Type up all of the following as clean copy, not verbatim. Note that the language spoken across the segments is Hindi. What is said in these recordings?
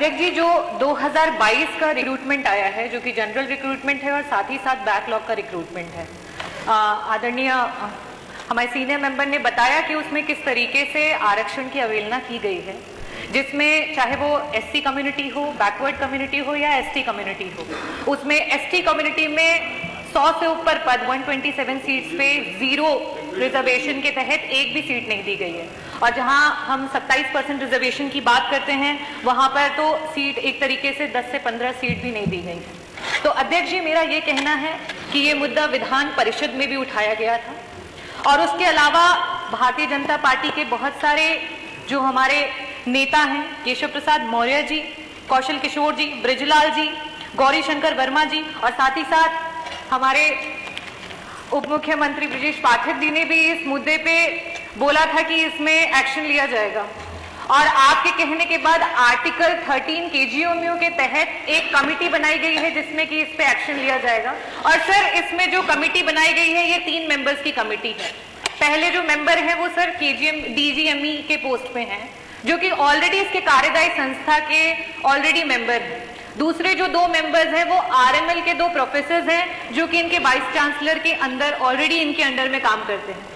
अध्यक्ष जी, जो 2022 का रिक्रूटमेंट आया है, जो कि जनरल रिक्रूटमेंट है और साथ ही साथ बैकलॉग का रिक्रूटमेंट है, आदरणीय हमारे सीनियर मेंबर ने बताया कि उसमें किस तरीके से आरक्षण की अवहेलना की गई है, जिसमें चाहे वो एससी कम्युनिटी हो, बैकवर्ड कम्युनिटी हो या एसटी कम्युनिटी हो, उसमें एसटी कम्युनिटी में 100 से ऊपर पद 127 सीट्स पे 0 रिजर्वेशन के तहत एक भी सीट नहीं दी गई है। और जहां हम 27% रिजर्वेशन की बात करते हैं, वहां पर तो सीट एक तरीके से 10 से 15 सीट भी नहीं दी गई है। तो अध्यक्ष जी, मेरा ये कहना है कि ये मुद्दा विधान परिषद में भी उठाया गया था और उसके अलावा भारतीय जनता पार्टी के बहुत सारे जो हमारे नेता हैं, केशव प्रसाद मौर्य जी, कौशल किशोर जी, ब्रिजलाल जी, गौरी शंकर वर्मा जी और साथ ही साथ हमारे उप मुख्यमंत्री ब्रजेश पाठक जी ने भी इस मुद्दे पे बोला था कि इसमें एक्शन लिया जाएगा। और आपके कहने के बाद आर्टिकल 13 केजीएमयू के तहत एक कमेटी बनाई गई है जिसमें कि इस पे एक्शन लिया जाएगा। और सर, इसमें जो कमेटी बनाई गई है, ये 3 मेंबर्स की कमेटी है। पहले जो मेंबर है वो सर डीजीएमई के पोस्ट पे हैं, जो कि ऑलरेडी इसके कार्यदायी संस्था के ऑलरेडी मेंबर हैं। दूसरे जो 2 मेंबर्स हैं वो आरएमएल के 2 प्रोफेसर्स हैं, जो कि इनके वाइस चांसलर के अंदर ऑलरेडी इनके अंडर में काम करते हैं।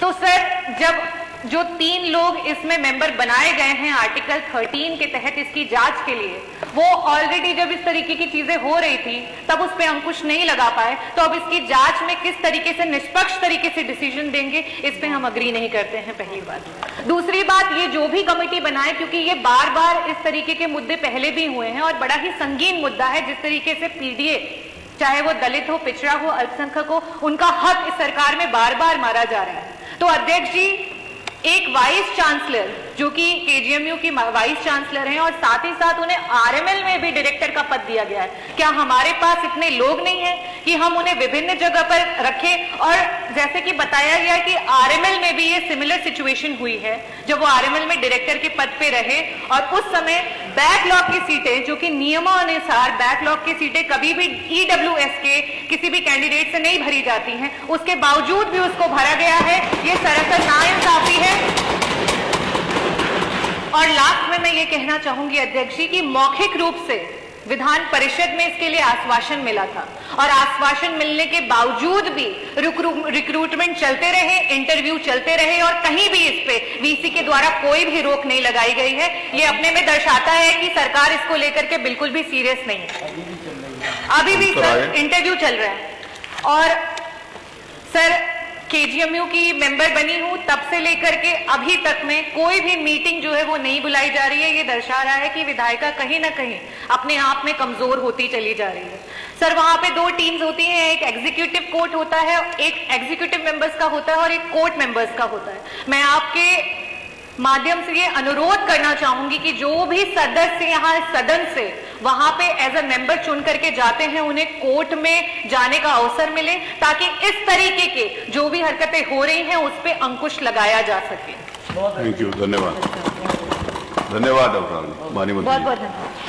तो सर, जब जो 3 लोग इसमें मेंबर बनाए गए हैं आर्टिकल 13 के तहत इसकी जांच के लिए, वो ऑलरेडी जब इस तरीके की चीजें हो रही थी तब उस पे अंकुश नहीं लगा पाए, तो अब इसकी जांच में किस तरीके से निष्पक्ष तरीके से डिसीजन देंगे, इस पे हम अग्री नहीं करते हैं। पहली बात। दूसरी बात, ये जो भी कमेटी बनाए, क्योंकि ये बार बार इस तरीके के मुद्दे पहले भी हुए हैं और बड़ा ही संगीन मुद्दा है, जिस तरीके से पीडीए, चाहे वो दलित हो, पिछड़ा हो, अल्पसंख्यक हो, उनका हक इस सरकार में बार बार मारा जा रहा है। तो अध्यक्ष जी, एक वाइस चांसलर जो कि केजीएमयू की वाइस चांसलर हैं और साथ ही साथ उन्हें आरएमएल में भी डायरेक्टर का पद दिया गया है, क्या हमारे पास इतने लोग नहीं हैं कि हम उन्हें विभिन्न जगह पर रखें? और जैसे कि बताया गया कि आरएमएल में भी ये सिमिलर सिचुएशन हुई है, जब वो आरएमएल में डायरेक्टर के पद पे रहे और उस समय बैकलॉग की सीटें, जो कि नियमानुसार बैकलॉग की सीटें कभी भी ईडब्ल्यूएस के किसी भी कैंडिडेट से नहीं भरी जाती हैं, उसके बावजूद भी उसको भरा गया है। ये सरासर नाइंसाफी है। और लास्ट में मैं ये कहना चाहूंगी अध्यक्ष जी कि मौखिक रूप से विधान परिषद में इसके लिए आश्वासन मिला था और आश्वासन मिलने के बावजूद भी रिक्रूटमेंट चलते रहे, इंटरव्यू चलते रहे और कहीं भी इस पे वीसी के द्वारा कोई भी रोक नहीं लगाई गई है। ये अपने में दर्शाता है कि सरकार इसको लेकर के बिल्कुल भी सीरियस नहीं है। अभी भी सर इंटरव्यू चल रहा है। और सर, केजीएमयू की मेंबर बनी हूं तब से लेकर के अभी तक में कोई भी मीटिंग जो है वो नहीं बुलाई जा रही है। ये दर्शा रहा है कि विधायिका कहीं ना कहीं अपने आप में कमजोर होती चली जा रही है। सर, वहां पे 2 टीम्स होती हैं, एक एग्जीक्यूटिव कोर्ट होता है, एक एग्जीक्यूटिव मेंबर्स का होता है और एक कोर्ट मेंबर्स का होता है। मैं आपके माध्यम से ये अनुरोध करना चाहूंगी कि जो भी सदस्य यहाँ सदन से वहां पे एज अ मेंबर चुन करके जाते हैं, उन्हें कोर्ट में जाने का अवसर मिले, ताकि इस तरीके के जो भी हरकतें हो रही हैं उस पे अंकुश लगाया जा सके। थैंक यू, धन्यवाद। धन्यवाद डॉक्टर। बहुत बहुत धन्यवाद।